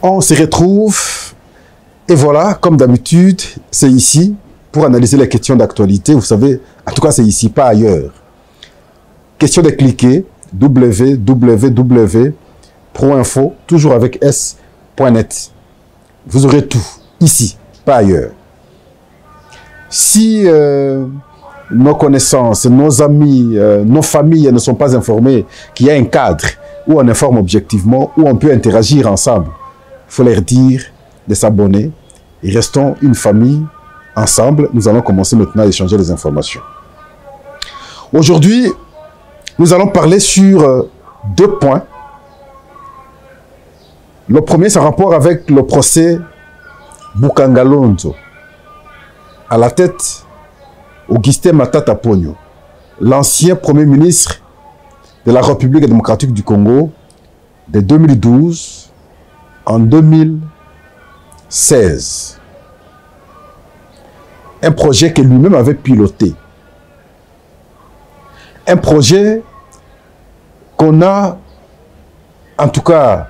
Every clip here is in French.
On se retrouve, et voilà, comme d'habitude, c'est ici, pour analyser les questions d'actualité. Vous savez, en tout cas, c'est ici, pas ailleurs. Question de cliquer, www.proinfo, toujours avec s.net. Vous aurez tout, ici, pas ailleurs. Si nos connaissances, nos amis, nos familles ne sont pas informés qu'il y a un cadre où on informe objectivement, où on peut interagir ensemble, il faut leur dire de s'abonner et restons une famille ensemble. Nous allons commencer maintenant à échanger les informations. Aujourd'hui, nous allons parler sur deux points. Le premier, c'est en rapport avec le procès Boukangalonzo. À la tête, Augustin Matata Ponyo, l'ancien Premier ministre de la République démocratique du Congo de 2012 en 2016. Un projet que lui-même avait piloté. Un projet qu'on a, en tout cas,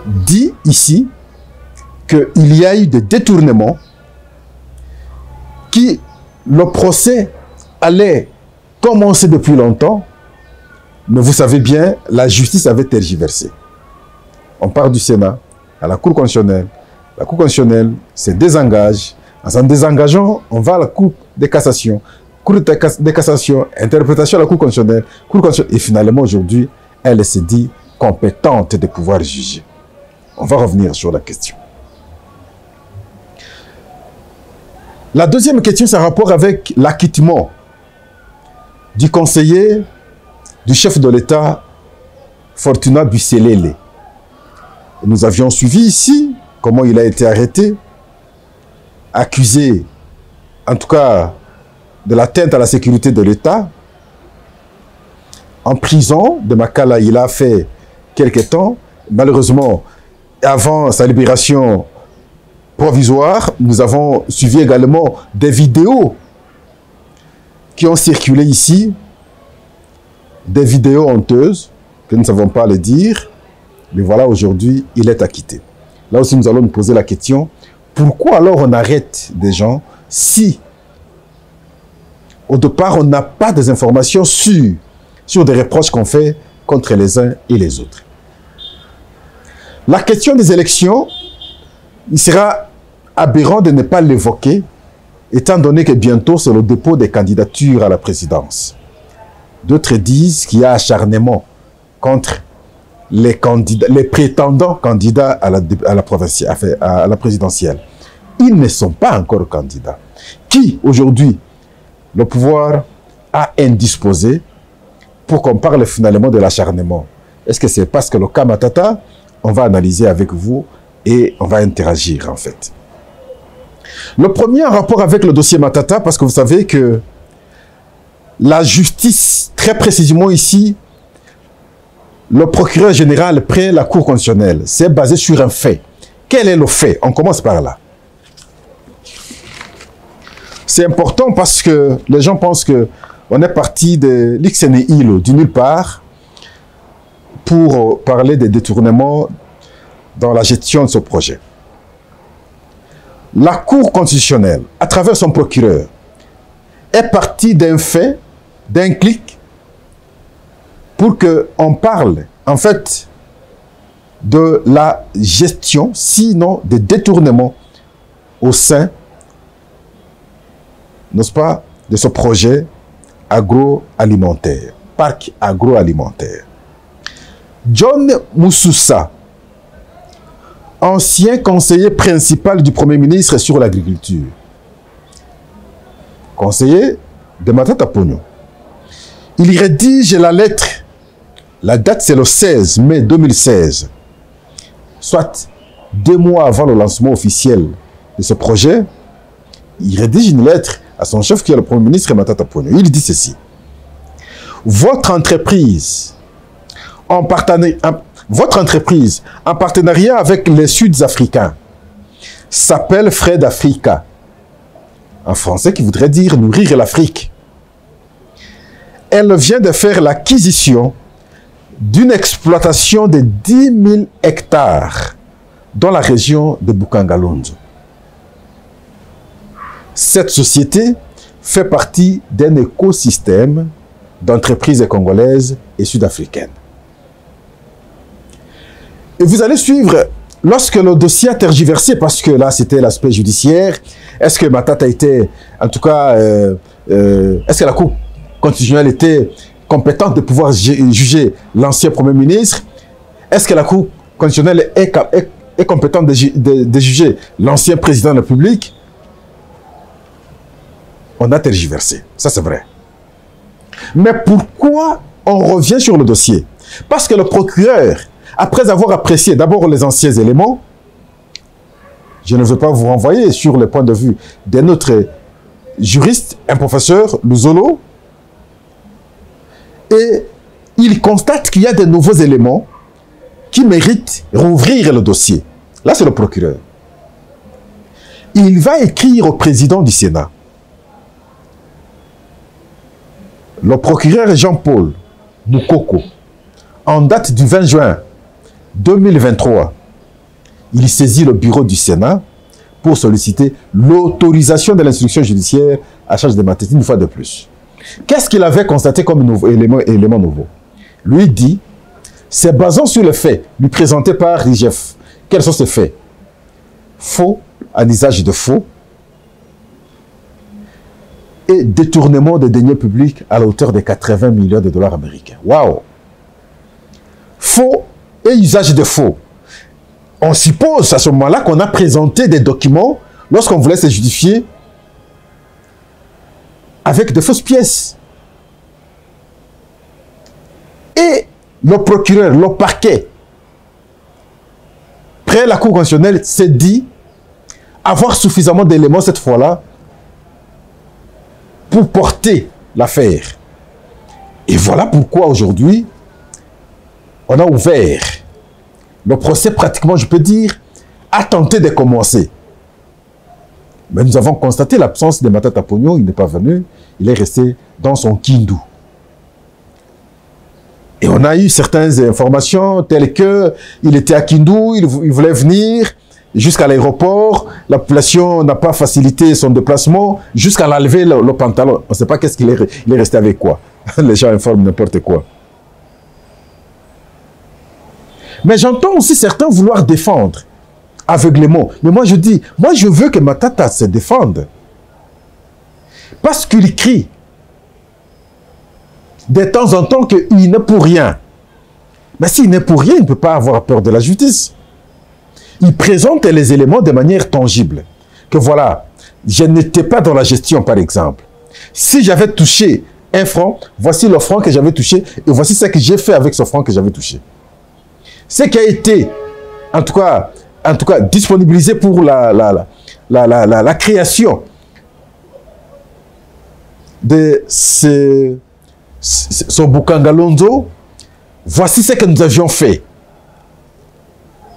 dit ici qu'il y a eu des détournements, qui le procès allait commencer depuis longtemps, mais vous savez bien, la justice avait tergiversé. On part du Sénat à la Cour constitutionnelle. La Cour constitutionnelle se désengage. En s'en désengageant, on va à la Cour de cassation. Cour de cassation, interprétation à la Cour constitutionnelle. Et finalement, aujourd'hui, elle se dit compétente de pouvoir juger. On va revenir sur la question. La deuxième question, c'est en rapport avec l'acquittement du conseiller du chef de l'État, Fortuna Busselele. Nous avions suivi ici comment il a été arrêté, accusé, en tout cas, de l'atteinte à la sécurité de l'État. En prison de Makala, il a fait quelques temps. Malheureusement, avant sa libération provisoire, nous avons suivi également des vidéos qui ont circulé ici, des vidéos honteuses, que nous ne savons pas les dire, mais voilà, aujourd'hui, il est acquitté. Là aussi, nous allons nous poser la question, pourquoi alors on arrête des gens si, au départ, on n'a pas des informations sur des reproches qu'on fait contre les uns et les autres. La question des élections, il sera aberrant de ne pas l'évoquer, étant donné que bientôt c'est le dépôt des candidatures à la présidence. D'autres disent qu'il y a acharnement contre les prétendants candidats à la présidentielle. Ils ne sont pas encore candidats. Qui, aujourd'hui, le pouvoir a indisposé pour qu'on parle finalement de l'acharnement? Est-ce que c'est parce que le cas Matata? On va analyser avec vous et on va interagir en fait. Le premier en rapport avec le dossier Matata, parce que vous savez que la justice, très précisément ici, le procureur général près la Cour constitutionnelle, c'est basé sur un fait. Quel est le fait? On commence par là. C'est important parce que les gens pensent qu'on est parti de l'Ixene-Ilo, du nulle part, pour parler des détournements dans la gestion de ce projet. La Cour constitutionnelle, à travers son procureur, est partie d'un fait, d'un clic, pour qu'on parle, en fait, de la gestion, sinon des détournements au sein, n'est-ce pas, de ce projet agroalimentaire, parc agroalimentaire. John Moussoussa, ancien conseiller principal du Premier ministre sur l'agriculture, conseiller de Matata Ponyo, il rédige la lettre, la date c'est le 16 mai 2016, soit 2 mois avant le lancement officiel de ce projet. Il rédige une lettre à son chef qui est le Premier ministre Matata Ponyo. Il dit ceci: votre entreprise en partenariat avec les Sud-Africains s'appelle Fred Africa, en français qui voudrait dire nourrir l'Afrique. Elle vient de faire l'acquisition d'une exploitation de 10 000 hectares dans la région de Bukangalonzo. Cette société fait partie d'un écosystème d'entreprises congolaises et sud-africaines. Et vous allez suivre, lorsque le dossier a tergiversé, parce que là c'était l'aspect judiciaire, est-ce que Matata était, en tout cas, est-ce que la Cour constitutionnelle était compétente de pouvoir juger l'ancien Premier ministre? Est-ce que la Cour constitutionnelle est compétente de juger l'ancien président de la République? On a tergiversé, ça c'est vrai. Mais pourquoi on revient sur le dossier? Parce que le procureur, après avoir apprécié d'abord les anciens éléments, je ne veux pas vous renvoyer sur le point de vue de notre juriste, un professeur, Luzolo, et il constate qu'il y a de nouveaux éléments qui méritent rouvrir le dossier. Là, c'est le procureur. Il va écrire au président du Sénat. Le procureur Jean-Paul Moukoko, en date du 20 juin 2023, il saisit le bureau du Sénat pour solliciter l'autorisation de l'instruction judiciaire à charge de Matata une fois de plus. Qu'est-ce qu'il avait constaté comme élément nouveau? Lui dit, c'est basant sur les faits lui présentés par l'IGF. Quels sont ces faits? Faux, un usage de faux, et détournement des deniers publics à la hauteur de 80 millions de dollars américains. Waouh! Faux et usage de faux. On suppose à ce moment-là qu'on a présenté des documents lorsqu'on voulait se justifier avec de fausses pièces. Et le procureur, le parquet, près la Cour constitutionnelle, s'est dit avoir suffisamment d'éléments cette fois-là pour porter l'affaire. Et voilà pourquoi aujourd'hui, on a ouvert le procès pratiquement, je peux dire, a tenté de commencer. Mais nous avons constaté l'absence de Matata Ponyo, il n'est pas venu, il est resté dans son Kindu. Et on a eu certaines informations telles que il était à Kindu, il voulait venir jusqu'à l'aéroport, la population n'a pas facilité son déplacement, jusqu'à l'enlever le pantalon. On ne sait pas qu'est-ce qu'il est, il est resté avec quoi. Les gens informent n'importe quoi. Mais j'entends aussi certains vouloir défendre aveuglément. Mais moi je dis, moi je veux que Matata se défende. Parce qu'il crie de temps en temps qu'il n'est pour rien. Mais s'il n'est pour rien, il ne peut pas avoir peur de la justice. Il présente les éléments de manière tangible. Que voilà, je n'étais pas dans la gestion par exemple. Si j'avais touché un franc, voici le franc que j'avais touché et voici ce que j'ai fait avec ce franc que j'avais touché. Ce qui a été, en tout cas disponibilisé pour la création de ce Bukangalonzo, voici ce que nous avions fait.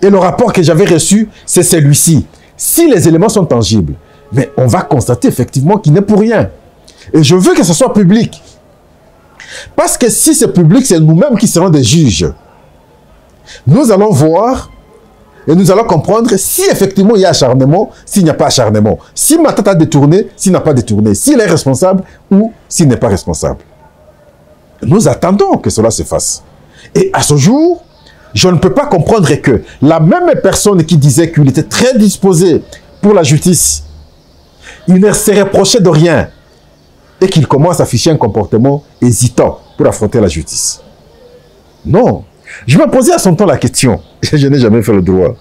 Et le rapport que j'avais reçu, c'est celui-ci. Si les éléments sont tangibles, mais on va constater effectivement qu'il n'est pour rien. Et je veux que ce soit public. Parce que si c'est public, c'est nous-mêmes qui serons des juges. Nous allons voir et nous allons comprendre si effectivement il y a acharnement, s'il n'y a pas acharnement. Si Matata a détourné, s'il n'a pas détourné. S'il est responsable ou s'il n'est pas responsable. Nous attendons que cela se fasse. Et à ce jour, je ne peux pas comprendre que la même personne qui disait qu'il était très disposé pour la justice, il ne se reprochait de rien et qu'il commence à afficher un comportement hésitant pour affronter la justice. Non. Je me posais à son temps la question. Je n'ai jamais fait le droit.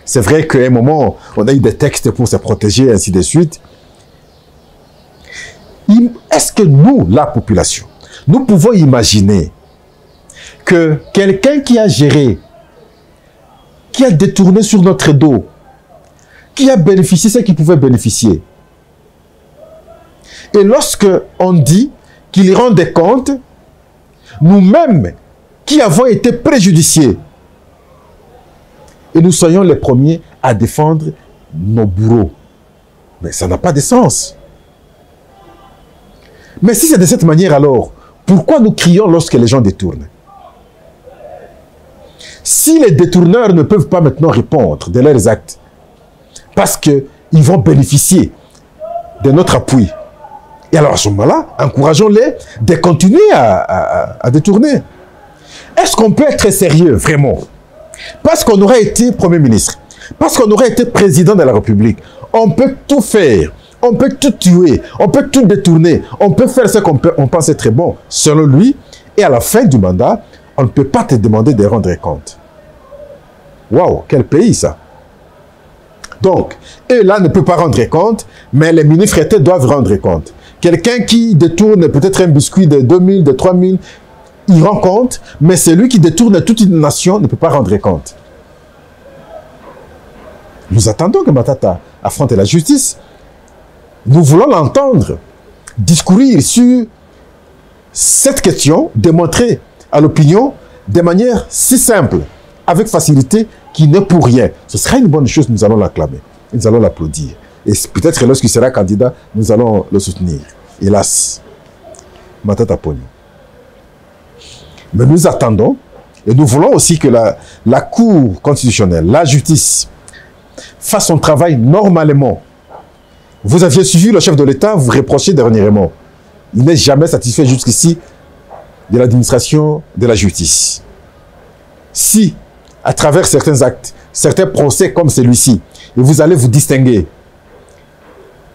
C'est vrai qu'à un moment, on a eu des textes pour se protéger, ainsi de suite. Est-ce que nous, la population, nous pouvons imaginer que quelqu'un qui a géré, qui a détourné sur notre dos, qui a bénéficié ce qu'il pouvait bénéficier, et lorsque on dit qu'il rend des comptes, nous-mêmes, qui avons été préjudiciés, et nous soyons les premiers à défendre nos bourreaux. Mais ça n'a pas de sens. Mais si c'est de cette manière alors, pourquoi nous crions lorsque les gens détournent? Si les détourneurs ne peuvent pas maintenant répondre de leurs actes, parce qu'ils vont bénéficier de notre appui, et alors à ce moment-là, encourageons-les de continuer à détourner. Est-ce qu'on peut être sérieux, vraiment? Parce qu'on aurait été Premier ministre, parce qu'on aurait été président de la République, on peut tout faire, on peut tout tuer, on peut tout détourner, on peut faire ce qu'on pense être bon, selon lui, et à la fin du mandat, on ne peut pas te demander de rendre compte. Waouh, quel pays ça! Donc, eux là ne peut pas rendre compte, mais les ministres doivent rendre compte. Quelqu'un qui détourne peut-être un biscuit de 2000, de 3000, il rend compte, mais celui qui détourne toute une nation ne peut pas rendre compte. Nous attendons que Matata affronte la justice. Nous voulons l'entendre discourir sur cette question, démontrer à l'opinion de manière si simple, avec facilité, qui n'est pour rien. Ce sera une bonne chose, nous allons l'acclamer, nous allons l'applaudir. Et peut-être lorsqu'il sera candidat, nous allons le soutenir. Hélas, Matata Ponyo. Mais nous attendons, et nous voulons aussi que la Cour constitutionnelle, la justice, fasse son travail normalement. Vous aviez suivi le chef de l'État, vous reprochez dernièrement. Il n'est jamais satisfait jusqu'ici de l'administration de la justice. Si, à travers certains actes, certains procès comme celui-ci, vous allez vous distinguer,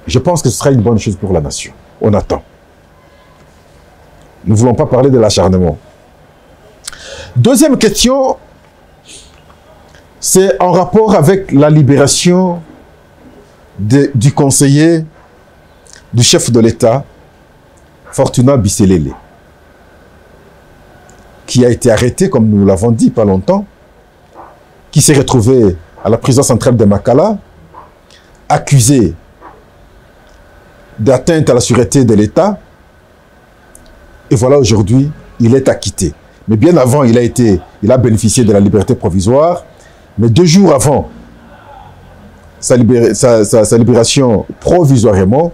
je pense que ce sera une bonne chose pour la nation. On attend. Nous ne voulons pas parler de l'acharnement. Deuxième question, c'est en rapport avec la libération du conseiller du chef de l'État, Fortuna Bisselele, qui a été arrêté, comme nous l'avons dit, pas longtemps, qui s'est retrouvé à la prison centrale de Makala, accusé d'atteinte à la sûreté de l'État, et voilà aujourd'hui, il est acquitté. Mais bien avant, il a bénéficié de la liberté provisoire, mais 2 jours avant sa libération provisoirement,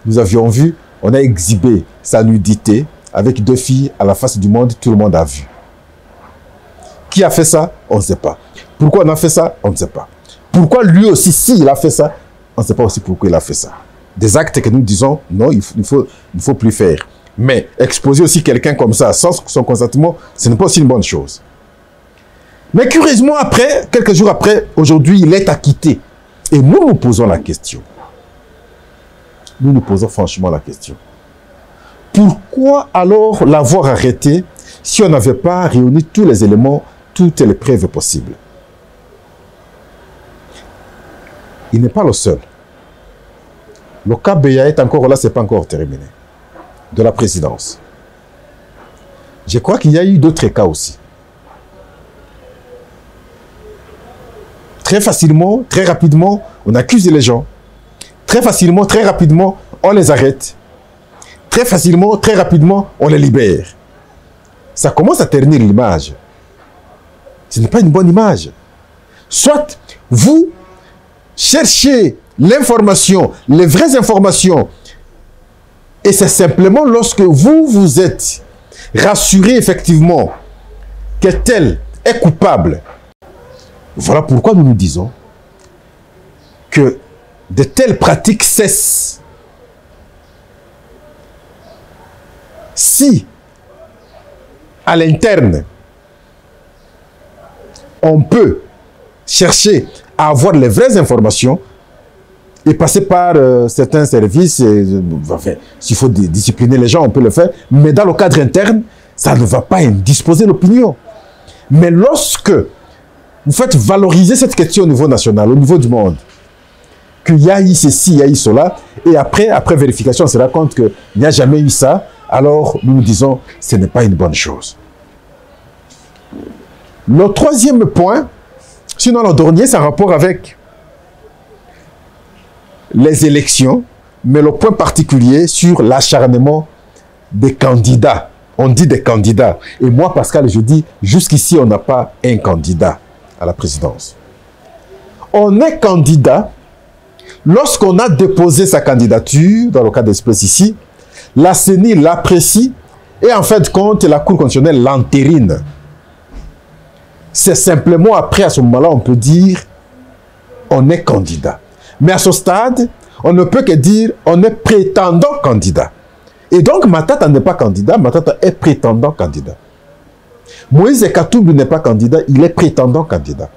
nous avions vu, on a exhibé sa nudité avec 2 filles à la face du monde, tout le monde a vu. Qui a fait ça? On ne sait pas. Pourquoi on a fait ça? On ne sait pas. Pourquoi lui aussi, s'il a fait ça, on ne sait pas aussi pourquoi il a fait ça. Des actes que nous disons, non, il ne faut plus faire. Mais exposer aussi quelqu'un comme ça, sans son consentement, ce n'est pas aussi une bonne chose. Mais curieusement, après, quelques jours après, aujourd'hui, il est acquitté. Et nous posons la question. Nous nous posons franchement la question. Pourquoi alors l'avoir arrêté si on n'avait pas réuni tous les éléments, toutes les preuves possibles? Il n'est pas le seul. Le cas Beya est encore là, ce n'est pas encore terminé. De la présidence. Je crois qu'il y a eu d'autres cas aussi. Très facilement, très rapidement, on accuse les gens. Très facilement, très rapidement, on les arrête. Très facilement, très rapidement, on les libère. Ça commence à ternir l'image. Ce n'est pas une bonne image. Soit vous cherchez l'information, les vraies informations, et c'est simplement lorsque vous êtes rassuré effectivement que tel est coupable. Voilà pourquoi nous nous disons que de telles pratiques cessent. Si, à l'interne, on peut chercher à avoir les vraies informations et passer par certains services, enfin, s'il faut discipliner les gens, on peut le faire, mais dans le cadre interne, ça ne va pas indisposer l'opinion. Mais lorsque vous faites valoriser cette question au niveau national, au niveau du monde, qu'il y a eu ceci, il y a eu cela, et après vérification, on se rend compte qu'il n'y a jamais eu ça, alors nous nous disons que ce n'est pas une bonne chose. Le troisième point, sinon le dernier, c'est en rapport avec les élections, mais le point particulier sur l'acharnement des candidats. On dit des candidats. Et moi, Pascal, je dis, jusqu'ici, on n'a pas un candidat à la présidence. On est candidat lorsqu'on a déposé sa candidature, dans le cas d'espèce ici, la CENI l'apprécie et en fin de compte, la Cour constitutionnelle l'entérine. c'est simplement après, à ce moment-là, on peut dire on est candidat. Mais à ce stade, on ne peut que dire on est prétendant candidat. Et donc, Matata n'est pas candidat, Matata est prétendant candidat. Moïse Katumbi n'est pas candidat, il est prétendant candidat.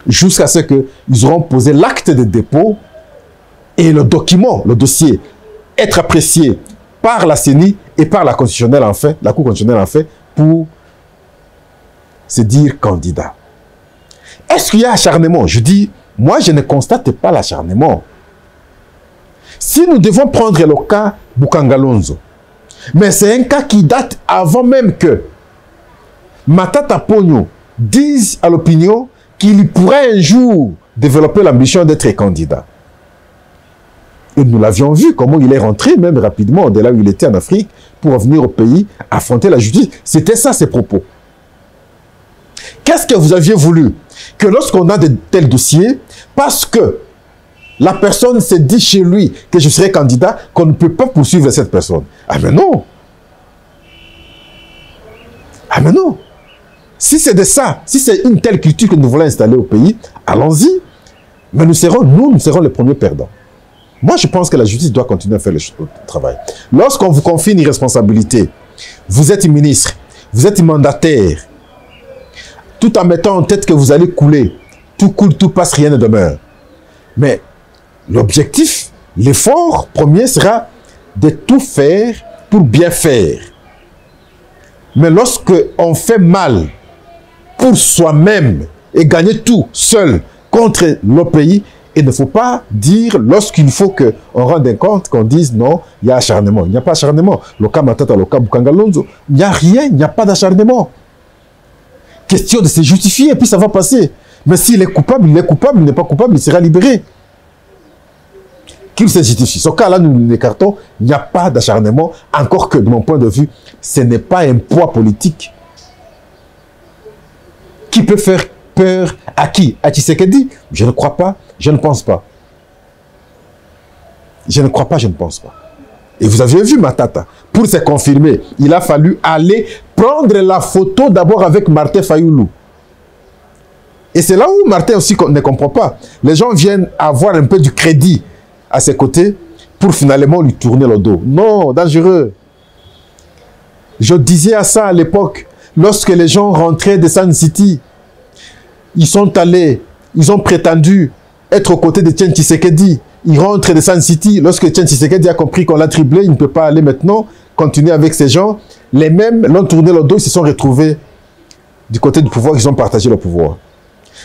Jusqu'à ce qu'ils auront posé l'acte de dépôt et le document, le dossier, être apprécié par la CENI et par la constitutionnelle en fait, la Cour constitutionnelle en fait, pour se dire candidat. Est-ce qu'il y a acharnement? Je dis, moi je ne constate pas l'acharnement. Si nous devons prendre le cas Bukangalonzo, mais c'est un cas qui date avant même que Matata Ponyo dise à l'opinion qu'il pourrait un jour développer l'ambition d'être candidat. Et nous l'avions vu, comment il est rentré même rapidement de là où il était en Afrique pour venir au pays, affronter la justice. C'était ça ses propos. Qu'est-ce que vous aviez voulu? Que lorsqu'on a de tels dossiers, parce que la personne s'est dit chez lui que je serai candidat, qu'on ne peut pas poursuivre cette personne. Ah mais non! Ah mais non! Si c'est de ça, si c'est une telle culture que nous voulons installer au pays, allons-y. Mais nous serons les premiers perdants. Moi, je pense que la justice doit continuer à faire le travail. Lorsqu'on vous confie une responsabilité, vous êtes ministre, vous êtes mandataire, tout en mettant en tête que vous allez couler, tout coule, tout passe, rien ne demeure. Mais l'objectif, l'effort premier sera de tout faire pour bien faire. Mais lorsque on fait mal pour soi-même et gagner tout seul contre le pays, il ne faut pas dire, lorsqu'il faut qu'on rende un compte, qu'on dise non, il y a acharnement. Il n'y a pas acharnement. Le cas Matata, le cas Bukangalonzo, il n'y a rien, il n'y a pas d'acharnement. Question de se justifier et puis ça va passer. Mais s'il est coupable, il est coupable, il n'est pas coupable, il sera libéré. Qu'il se justifie. Ce cas-là, nous l'écartons, il n'y a pas d'acharnement, encore que de mon point de vue, ce n'est pas un poids politique qui peut faire peur à qui? À Tshisekedi? Je ne crois pas, je ne pense pas. Je ne crois pas, je ne pense pas. Et vous avez vu Matata, pour se confirmer, il a fallu aller prendre la photo d'abord avec Martin Fayoulou. Et c'est là où Martin aussi ne comprend pas. Les gens viennent avoir un peu du crédit à ses côtés pour finalement lui tourner le dos. Non, dangereux. Je disais à ça à l'époque, lorsque les gens rentraient de Sun City, ils sont allés, ils ont prétendu être aux côtés de Tiens Tshisekedi. Ils rentrent de Sun City. Lorsque Tiens Tshisekedi a compris qu'on l'a triplé, il ne peut pas aller maintenant continuer avec ces gens. Les mêmes l'ont tourné le dos, ils se sont retrouvés du côté du pouvoir, ils ont partagé le pouvoir.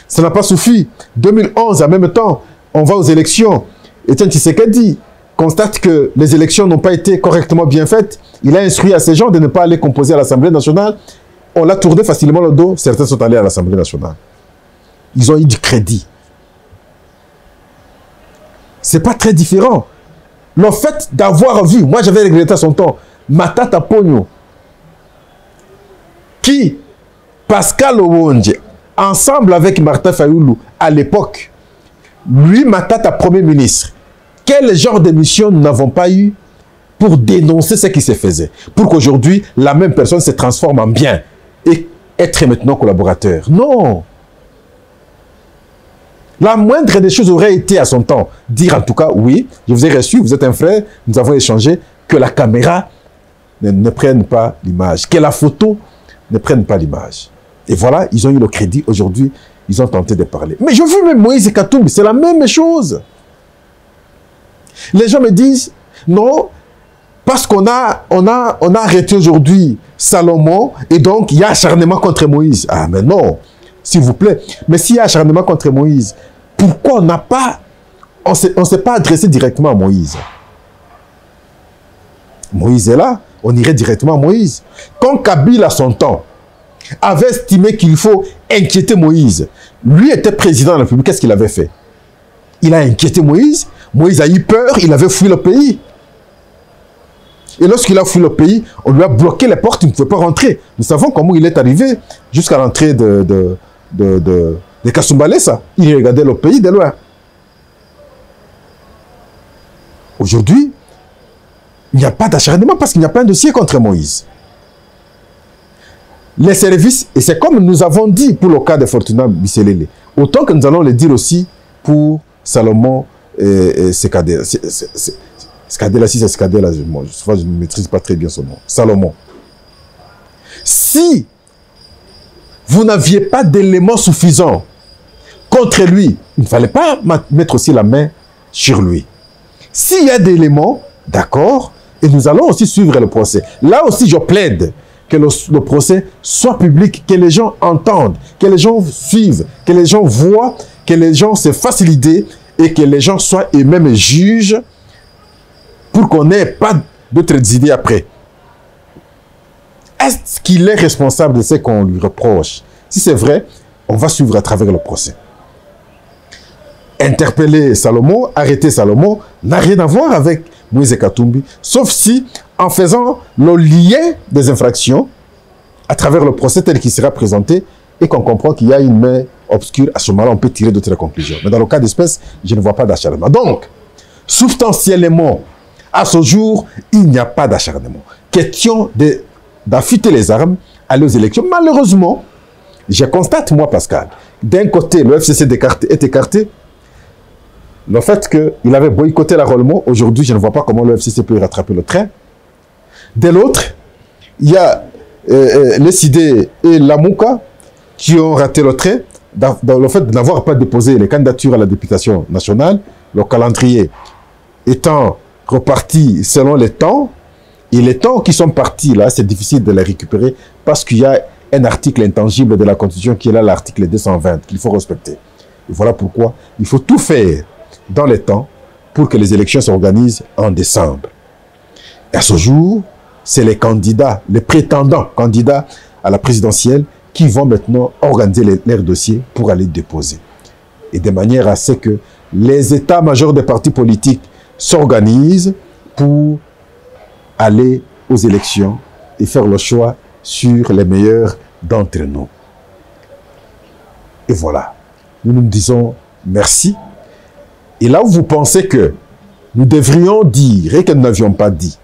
Ça n'a pas suffi. 2011, en même temps, on va aux élections. Et Tiens Tshisekedi constate que les élections n'ont pas été correctement bien faites. Il a instruit à ces gens de ne pas aller composer à l'Assemblée nationale. On l'a tourné facilement le dos. Certains sont allés à l'Assemblée nationale. Ils ont eu du crédit. C'est pas très différent. Le fait d'avoir vu, moi j'avais regretté à son temps, Matata Ponyo, qui, Pascal Owonje, ensemble avec Martin Fayoulou, à l'époque, lui, Matata, Premier ministre, quel genre de mission nous n'avons pas eu pour dénoncer ce qui se faisait, pour qu'aujourd'hui, la même personne se transforme en bien et être maintenant collaborateur. Non. La moindre des choses aurait été à son temps, dire en tout cas, oui, je vous ai reçu, vous êtes un frère, nous avons échangé, que la caméra ne prenne pas l'image, que la photo ne prenne pas l'image. Et voilà, ils ont eu le crédit, aujourd'hui, ils ont tenté de parler. Mais je veux même Moïse Katumbi, c'est la même chose. Les gens me disent, non, parce qu'on a arrêté aujourd'hui Salomon, et donc il y a acharnement contre Moïse. Ah, mais non, s'il vous plaît. Mais s'il y a acharnement contre Moïse, pourquoi on ne s'est pas adressé directement à Moïse? Moïse est là, on irait directement à Moïse. Quand Kabila, à son temps, avait estimé qu'il faut inquiéter Moïse, lui était président de la République, qu'est-ce qu'il avait fait? Il a inquiété Moïse, Moïse a eu peur, il avait fui le pays. Et lorsqu'il a fui le pays, on lui a bloqué les portes, il ne pouvait pas rentrer. Nous savons comment il est arrivé jusqu'à l'entrée de Kasumbalesa. Il regardait le pays de loin. Aujourd'hui, il n'y a pas d'acharnement parce qu'il n'y a pas un dossier contre Moïse. les services, et c'est comme nous avons dit pour le cas de Fortuna Bisselele, autant que nous allons le dire aussi pour Salomon Sekadela. Sekadela, si c'est Sekadela, je ne maîtrise pas très bien son nom. Salomon. Si vous n'aviez pas d'éléments suffisants contre lui, il ne fallait pas mettre aussi la main sur lui. S'il y a des éléments, d'accord, et nous allons aussi suivre le procès. Là aussi, je plaide que le procès soit public, que les gens entendent, que les gens suivent, que les gens voient, que les gens se fassent l'idée et que les gens soient eux-mêmes juges pour qu'on n'ait pas d'autres idées après. Est-ce qu'il est responsable de ce qu'on lui reproche? Si c'est vrai, on va suivre à travers le procès. Interpeller Salomon, arrêter Salomon, n'a rien à voir avec Moïse Katumbi, sauf si, en faisant le lien des infractions, à travers le procès tel qu'il sera présenté, et qu'on comprend qu'il y a une main obscure, à ce moment-là, on peut tirer d'autres conclusions. Mais dans le cas d'espèce, je ne vois pas d'acharnement. Donc, substantiellement, à ce jour, il n'y a pas d'acharnement. Question d'affûter les armes, aller aux élections. Malheureusement, je constate, moi, Pascal, d'un côté, le FCC est écarté. Le fait qu'il avait boycotté l'enrôlement, aujourd'hui, je ne vois pas comment le FCC peut rattraper le train. De l'autre, il y a les CID et l'Amouka qui ont raté le train dans le fait de n'avoir pas déposé les candidatures à la députation nationale, le calendrier étant reparti selon les temps, et les temps qui sont partis là, c'est difficile de les récupérer parce qu'il y a un article intangible de la Constitution qui est là, l'article 220, qu'il faut respecter. Et voilà pourquoi il faut tout faire dans les temps pour que les élections s'organisent en décembre. Et à ce jour, c'est les candidats, les prétendants candidats à la présidentielle qui vont maintenant organiser leurs dossiers pour aller déposer. Et de manière à ce que les états-majors des partis politiques s'organisent pour aller aux élections et faire le choix sur les meilleurs d'entre nous. Et voilà, nous nous disons merci. Et là où vous pensez que nous devrions dire et que nous n'avions pas dit,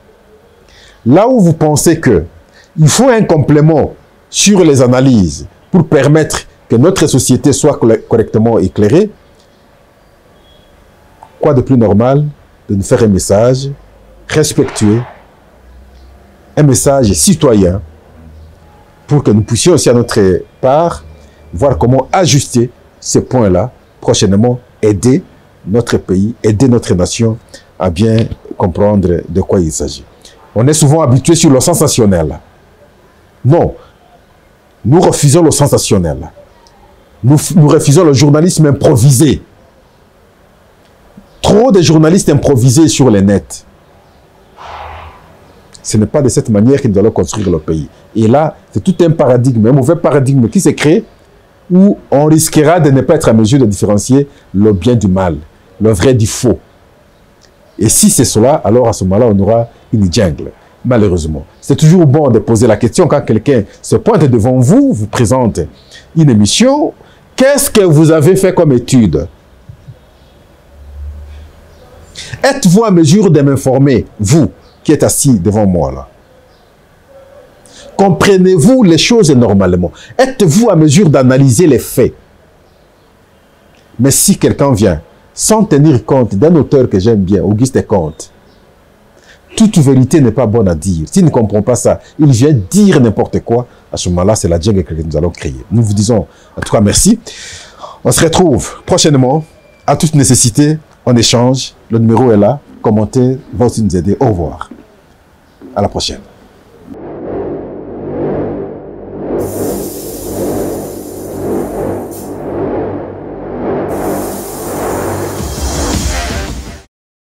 là où vous pensez qu'il faut un complément sur les analyses pour permettre que notre société soit correctement éclairée, quoi de plus normal de nous faire un message respectueux, un message citoyen, pour que nous puissions aussi à notre part voir comment ajuster ces points-là, prochainement aider notre pays, aider notre nation à bien comprendre de quoi il s'agit. On est souvent habitué sur le sensationnel. Non, nous refusons le sensationnel. Nous refusons le journalisme improvisé. Trop de journalistes improvisés sur les nets. Ce n'est pas de cette manière que nous allons construire le pays. Et là, c'est tout un paradigme, un mauvais paradigme qui s'est créé où on risquera de ne pas être à mesure de différencier le bien du mal, le vrai du faux. Et si c'est cela, alors à ce moment-là, on aura une jungle, malheureusement. C'est toujours bon de poser la question quand quelqu'un se pointe devant vous, vous présente une émission. Qu'est-ce que vous avez fait comme étude? Êtes-vous à mesure de m'informer, vous qui êtes assis devant moi là? Comprenez-vous les choses normalement? Êtes-vous à mesure d'analyser les faits? Mais si quelqu'un vient sans tenir compte d'un auteur que j'aime bien, Auguste Comte, toute vérité n'est pas bonne à dire. S'il ne comprend pas ça, il vient dire n'importe quoi. À ce moment-là, c'est la jungle que nous allons créer. Nous vous disons en tout cas merci. On se retrouve prochainement. À toute nécessité, on échange. Le numéro est là. Commentez va aussi nous aider. Au revoir. À la prochaine.